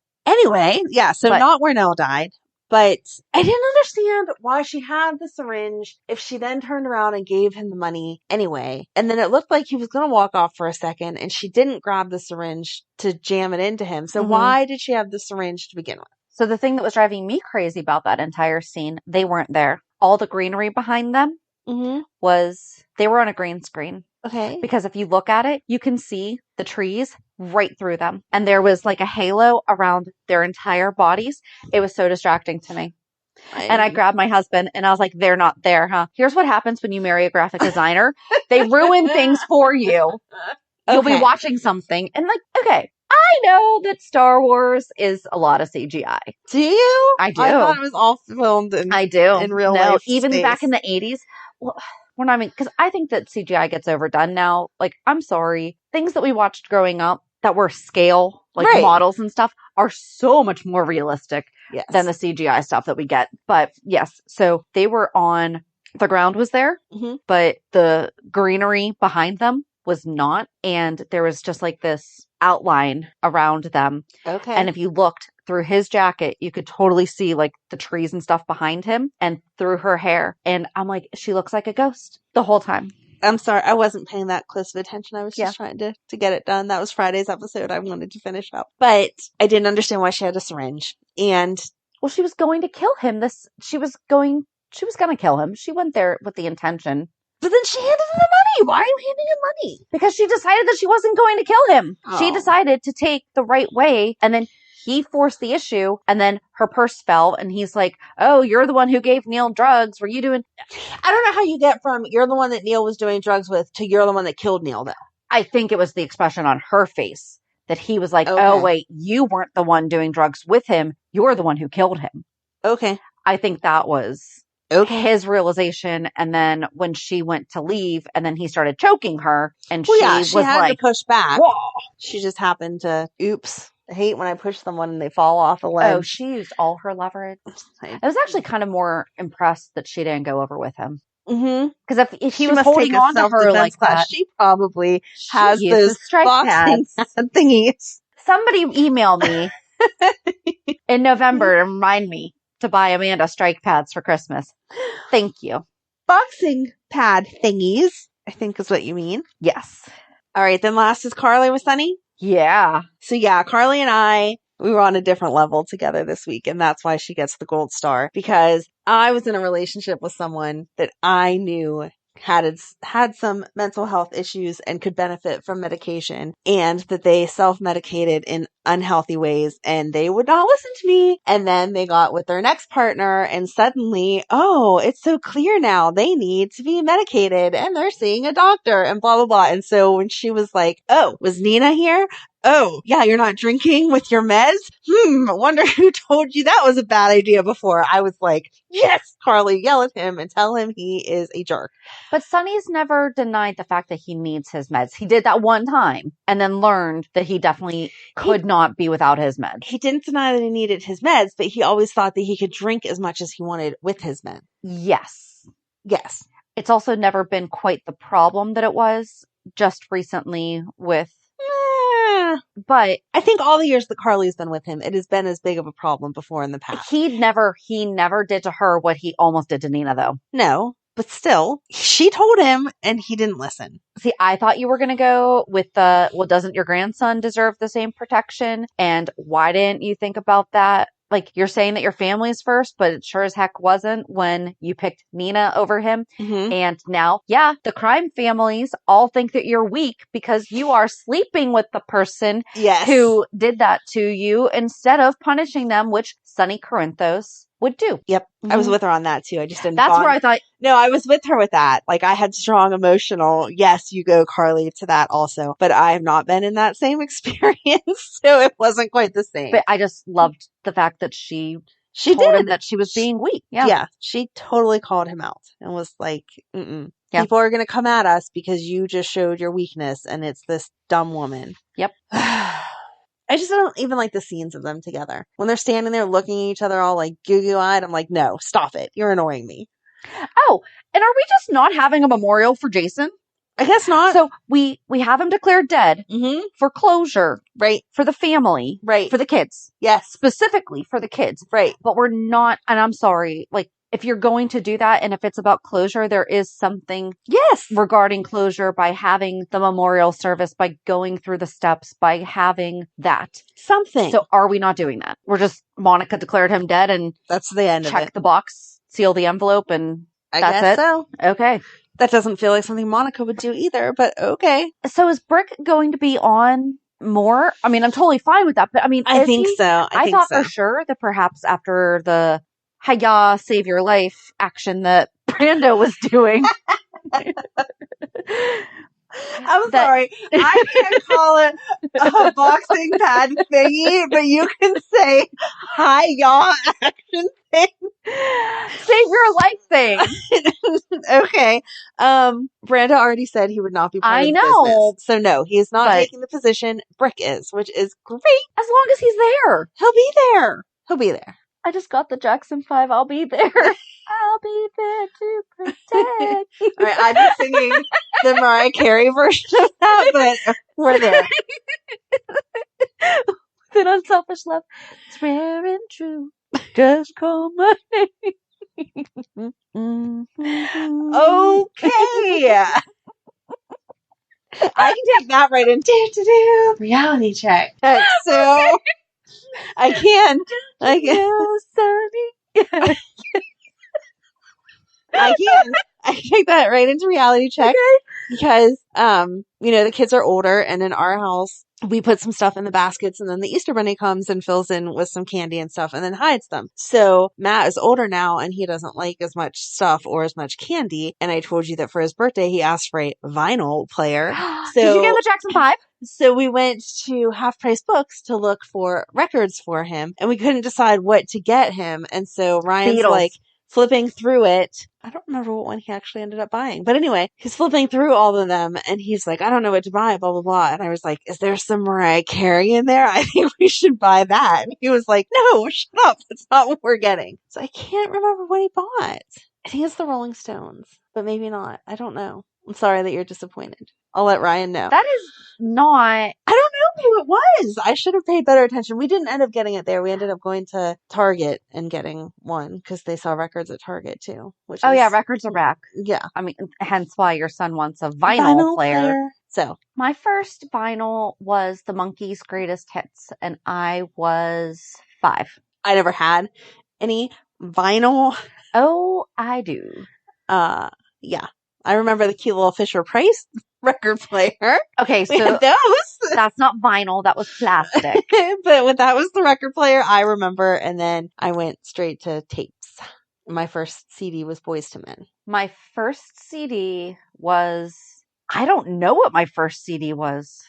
Yeah, so But- not where Nell died, but I didn't understand why she had the syringe if she then turned around and gave him the money anyway. And then it looked like he was going to walk off for a second, and she didn't grab the syringe to jam it into him. So Mhm. why did she have the syringe to begin with? So the thing that was driving me crazy about that entire scene, they weren't there. All the greenery behind them Mm-hmm. was, they were on a green screen. Okay. Because if you look at it, you can see the trees right through them. And there was like a halo around their entire bodies. It was so distracting to me. And I grabbed my husband and I was like, they're not there, huh? Here's what happens when you marry a graphic designer. They ruin things for you. You'll be Okay. watching something and like, okay, I know that Star Wars is a lot of CGI. Do you? I do. I thought it was all filmed in, I do. in real no, life even space. back in the 80s. Well, we're not even, because I think that CGI gets overdone now. Like, I'm sorry. Things that we watched growing up that were scale, like Right. models and stuff, are so much more realistic Yes. than the CGI stuff that we get. But yes, so they were on, the ground was there, Mhm. but the greenery behind them was not. And there was just like this outline around them. Okay. And if you looked through his jacket, you could totally see like the trees and stuff behind him and through her hair. And I'm like, she looks like a ghost the whole time. I'm sorry, I wasn't paying that close of attention. I was Yeah. just trying to get it done. That was Friday's episode. I wanted to finish up. But I didn't understand why she had a syringe. And Well, she was going to kill him. She was going to kill him. She went there with the intention. but then she handed him the money. Why are you handing him money? Because she decided that she wasn't going to kill him. She Oh. decided to take the right way, and then he forced the issue, and then her purse fell, and he's like, oh, you're the one who gave Neil drugs. Were you doing... I don't know how you get from you're the one that Neil was doing drugs with to you're the one that killed Neil, though. I think it was the expression on her face that he was like, Okay. oh, wait, you weren't the one doing drugs with him. You're the one who killed him. Okay. I think that was Okay. his realization. And then when she went to leave and then he started choking her and Well, she yeah, was she had like, to push back. whoa. She just happened to, oops. I hate when I push someone and they fall off a ledge. Oh, she used all her leverage. I was actually kind of more impressed that she didn't go over with him. Mm-hmm. Because if he She was must holding take a on to her self-defense like class. that, She probably she has uses those strike boxing pads. thingies. Somebody email me in November to remind me to buy Amanda strike pads for Christmas. Thank you. Boxing pad thingies, I think is what you mean. Yes. All right, then last is Carly with Sonny. Yeah. So yeah, Carly and I, we were on a different level together this week, and that's why she gets the gold star, because I was in a relationship with someone that I knew had some mental health issues and could benefit from medication, and that they self-medicated in unhealthy ways, and they would not listen to me. And then they got with their next partner, and suddenly, oh, it's so clear now they need to be medicated and they're seeing a doctor and blah, blah, blah. And so when she was like, oh, was Nina here? Oh, yeah, you're not drinking with your meds? I wonder who told you that was a bad idea before. I was like, yes, Carly, yell at him and tell him he is a jerk. But Sonny's never denied the fact that he needs his meds. He did that one time and then learned that he definitely could not be without his meds. He didn't deny that he needed his meds, but he always thought that he could drink as much as he wanted with his meds. Yes. Yes. It's also never been quite the problem that it was just recently with... But I think all the years that Carly's been with him, it has been as big of a problem before in the past. he never did to her what he almost did to Nina, though. No, but still, she told him and he didn't listen. See, I thought you were going to go with the, well, doesn't your grandson deserve the same protection? And why didn't you think about that? Like, you're saying that your family's first, but it sure as heck wasn't when you picked Nina over him. Mm-hmm. And now, yeah, the crime families all think that you're weak because you are sleeping with the person Yes. who did that to you instead of punishing them, which Sonny Corinthos would do. Yep. I was with her on that too. I just didn't. That's where I thought, No, I was with her with that. Like, I had strong emotional, yes, you go, Carly, to that also. But I have not been in that same experience, so it wasn't quite the same. but I just loved the fact that she she told him did. that she was being weak. Yeah. Yeah, she totally called him out and was like, mm-mm. Yeah. People are going to come at us because you just showed your weakness, and it's this dumb woman. Yep. I just don't even like the scenes of them together. When they're standing there looking at each other all like goo-goo-eyed, I'm like, no, stop it. You're annoying me. Oh, and are we just not having a memorial for Jason? I guess not. So we have him declared dead for closure, Right. for the family, Right. for the kids. Yes. Specifically for the kids. Right. But we're not, and I'm sorry, like, if you're going to do that and if it's about closure, there is something regarding closure by having the memorial service, by going through the steps, by having that. Something. So are we not doing that? We're just, Monica declared him dead and that's the end of it. Check the box, seal the envelope, and I that's guess it? so. Okay. That doesn't feel like something Monica would do either, but okay. So is Brick going to be on more? I mean, I'm totally fine with that, but I mean, I think so. I thought for sure that perhaps after the Hiya, save your life action that Brando was doing. I'm sorry. I can't call it a boxing pad thingy, but you can say Hiya action thing. Save your life thing. Okay. Brando already said he would not be part of the business. So no, he is not taking the position. Brick is, which is great. As long as he's there. He'll be there. He'll be there. I just got the Jackson 5. I'll be there. I'll be there to protect you. All right, I'm just singing the Mariah Carey version of that, but we're there. With an unselfish love. It's rare and true. Just call my name. Okay. I can take that right into reality check. So I can. I can take that right into reality check because, the kids are older and in our house, we put some stuff in the baskets and then the Easter Bunny comes and fills in with some candy and stuff and then hides them. So Matt is older now and he doesn't like as much stuff or as much candy. And I told you that for his birthday, he asked for a vinyl player. So, did you get the Jackson 5? So we went to Half Price Books to look for records for him and we couldn't decide what to get him. And so Ryan's like flipping through it. I don't remember what one he actually ended up buying. But anyway, he's flipping through all of them and he's like, I don't know what to buy, blah, blah, blah. And I was like, is there some Mariah Carey in there? I think we should buy that. And he was like, no, shut up. That's not what we're getting. So I can't remember what he bought. I think it's the Rolling Stones, but maybe not. I don't know. I'm sorry that you're disappointed. I'll let Ryan know. That is not... I don't know who it was. I should have paid better attention. We didn't end up getting it there. We ended up going to Target and getting one because they sell records at Target too. Records are back. Yeah. I mean, hence why your son wants a vinyl player. So my first vinyl was the Monkees' Greatest Hits, and I was 5. I never had any vinyl. Oh, I do. Yeah. I remember the cute little Fisher Price record player. Okay, so those. That's not vinyl. That was plastic. But that was the record player I remember. And then I went straight to tapes. My first CD was Boyz II Men. My first CD was... I don't know what my first CD was.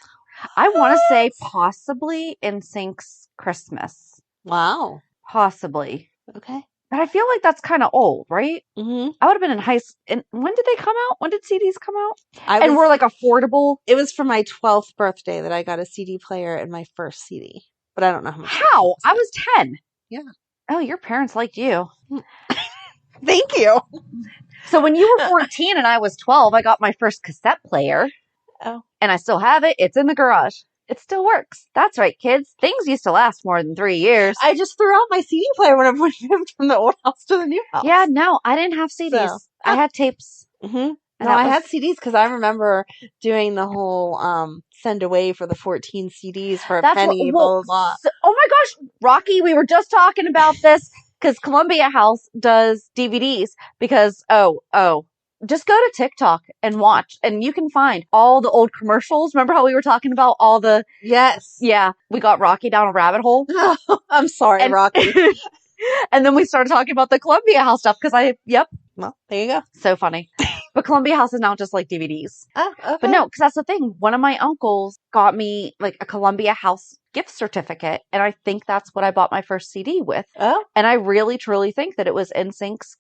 I want to say possibly NSYNC's Christmas. Wow. Possibly. Okay. But I feel like that's kind of old, right? Mm-hmm. I would have been in high school. And when did they come out? When did CDs come out? And were like affordable? It was for my 12th birthday that I got a CD player and my first CD. But I don't know how much. How? I was 10. Yeah. Oh, your parents liked you. Thank you. So when you were 14 and I was 12, I got my first cassette player. Oh. And I still have it. It's in the garage. It still works. That's right, kids. Things used to last more than 3 years. I just threw out my CD player when I moved from the old house to the new house. Yeah, no, I didn't have CDs. So, I had tapes. Mm-hmm. No, I had CDs because I remember doing the whole send away for the 14 CDs for a penny, blah, blah, blah. So, oh my gosh, Rocky, we were just talking about this because Columbia House does DVDs because, just go to TikTok and watch, and you can find all the old commercials. Remember how we were talking about all the... Yes. Yeah. We got Rocky down a rabbit hole. Oh, I'm sorry, Rocky. And then we started talking about the Columbia House stuff because Well, there you go. So funny. But Columbia House is now just like DVDs. Oh, okay. But no, because that's the thing. One of my uncles got me like a Columbia House gift certificate, and I think that's what I bought my first CD with. Oh. And I really, truly think that it was NSYNC's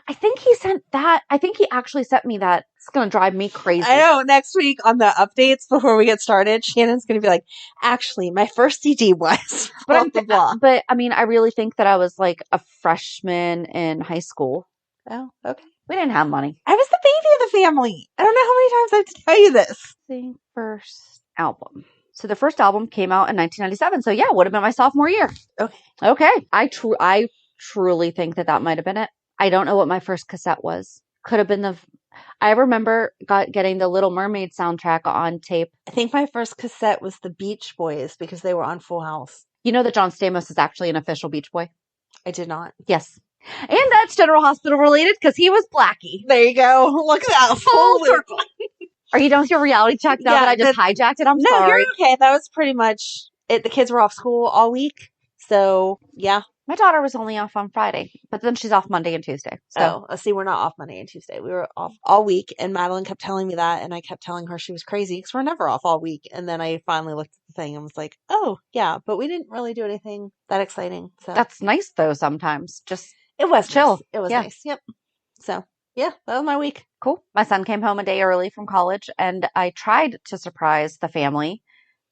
I think he sent that. I think he actually sent me that. It's going to drive me crazy. I know. Next week on the updates before we get started, Shannon's going to be like, actually, my first CD was blah, blah, blah. But I mean, I really think that I was like a freshman in high school. Oh, okay. We didn't have money. I was the baby of the family. I don't know how many times I have to tell you this. The first album. So the first album came out in 1997. So yeah, it would have been my sophomore year. Okay. I truly think that might have been it. I don't know what my first cassette was. Could have been I remember getting the Little Mermaid soundtrack on tape. I think my first cassette was the Beach Boys because they were on Full House. You know that John Stamos is actually an official Beach Boy? I did not. Yes. And that's General Hospital related because he was Blackie. There you go. Look at that. Full circle. Are you done with your reality check now that I just hijacked it? I'm sorry. No, you're okay. That was pretty much it. The kids were off school all week. So, yeah. My daughter was only off on Friday, but then she's off Monday and Tuesday. So, see, we're not off Monday and Tuesday. We were off all week, and Madeline kept telling me that, and I kept telling her she was crazy because we're never off all week. And then I finally looked at the thing and was like, oh, yeah, but we didn't really do anything that exciting. So that's nice, though, sometimes. It was chill. Nice. It was nice. Yep. So, yeah, that was my week. Cool. My son came home a day early from college, and I tried to surprise the family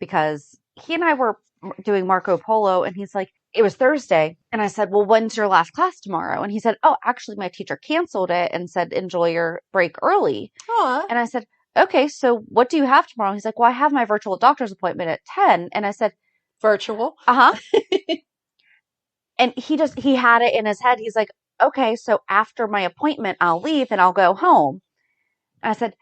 because he and I were doing Marco Polo, and he's like, it was Thursday. And I said, well, when's your last class tomorrow? And he said, oh, actually, my teacher canceled it and said, enjoy your break early. Aww. And I said, okay, so what do you have tomorrow? He's like, well, I have my virtual doctor's appointment at 10. And I said, virtual? Uh-huh. And he had it in his head. He's like, okay, so after my appointment, I'll leave and I'll go home. And I said,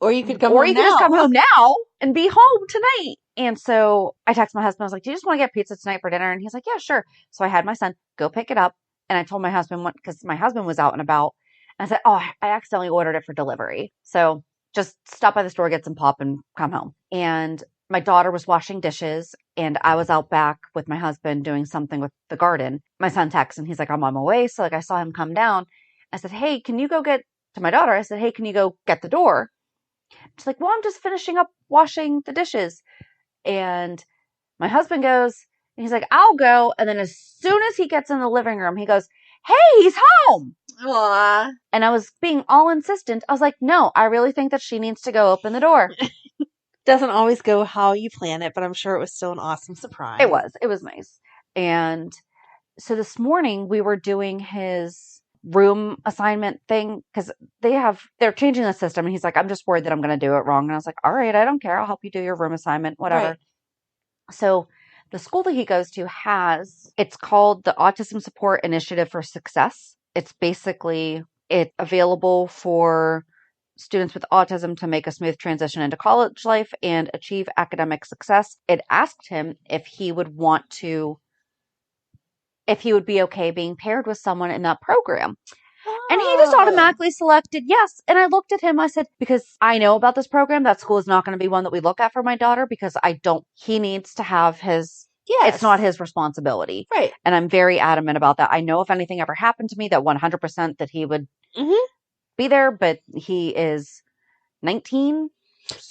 or you could come or home you now. could just come home now and be home tonight. And so I texted my husband. I was like, do you just want to get pizza tonight for dinner? And he's like, yeah, sure. So I had my son go pick it up. And I told my husband, because my husband was out and about. And I said, oh, I accidentally ordered it for delivery. So just stop by the store, get some pop and come home. And my daughter was washing dishes and I was out back with my husband doing something with the garden. My son texts and he's like, I'm on my way. So like I saw him come down. I said, hey, can you go get to my daughter? I said, hey, can you go get the door? She's like, well, I'm just finishing up washing the dishes. And my husband goes, and he's like, I'll go. And then as soon as he gets in the living room, he goes, hey, he's home. Aww. And I was being all insistent. I was like, no, I really think that she needs to go open the door. Doesn't always go how you plan it, but I'm sure it was still an awesome surprise. It was nice. And so this morning we were doing his room assignment thing because they're changing the system. And he's like, I'm just worried that I'm going to do it wrong. And I was like, all right, I don't care. I'll help you do your room assignment, whatever. Right. So the school that he goes to it's called the Autism Support Initiative for Success. It's available for students with autism to make a smooth transition into college life and achieve academic success. It asked him if he would be okay being paired with someone in that program. And he just automatically selected yes. And I looked at him, I said, because I know about this program, that school is not going to be one that we look at for my daughter because he needs to have it's not his responsibility. Right. And I'm very adamant about that. I know if anything ever happened to me that 100% that he would be there, but he is 19.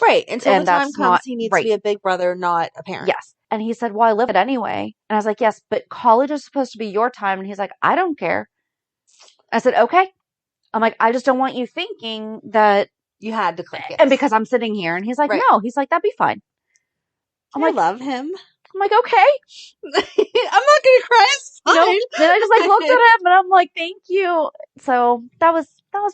Right. Until the time comes, he needs to be a big brother, not a parent. Yes. And he said, well, I live it anyway. And I was like, yes, but college is supposed to be your time. And he's like, I don't care. I said, okay. I'm like, I just don't want you thinking that you had to click it. And because I'm sitting here. And he's like, no. He's like, that'd be fine. I love him. I'm like, okay. I'm not going to cry. It's fine. Nope. Then I just looked at him and I'm like, thank you. So that was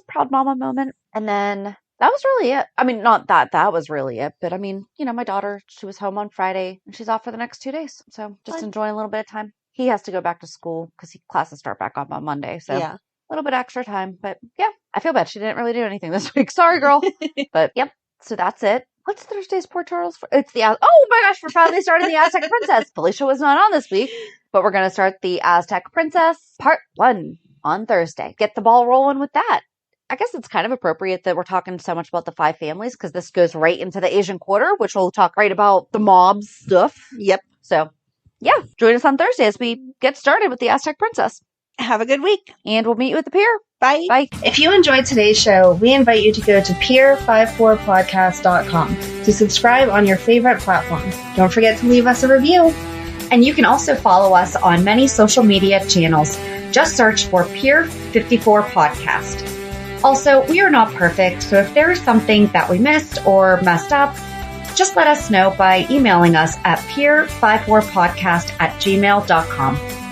proud mama moment. And then that was really it. I mean, not that was really it, but I mean, my daughter, she was home on Friday and she's off for the next 2 days. So just enjoying a little bit of time. He has to go back to school because classes start back up on Monday. So a little bit extra time, but yeah, I feel bad. She didn't really do anything this week. Sorry, girl. But yep. So that's it. What's Thursday's Port Charles for? It's oh my gosh, we're finally starting the Aztec Princess. Felicia was not on this week, but we're going to start the Aztec Princess Part 1 on Thursday. Get the ball rolling with that. I guess it's kind of appropriate that we're talking so much about the 5 families because this goes right into the Asian Quarter, which we'll talk right about the mob stuff. Yep. So yeah, join us on Thursday as we get started with the Aztec Princess. Have a good week. And we'll meet you at the pier. Bye. Bye. If you enjoyed today's show, we invite you to go to pier54podcast.com to subscribe on your favorite platform. Don't forget to leave us a review. And you can also follow us on many social media channels. Just search for Pier 54 Podcast. Also, we are not perfect, so if there is something that we missed or messed up, just let us know by emailing us at peer54podcast@gmail.com.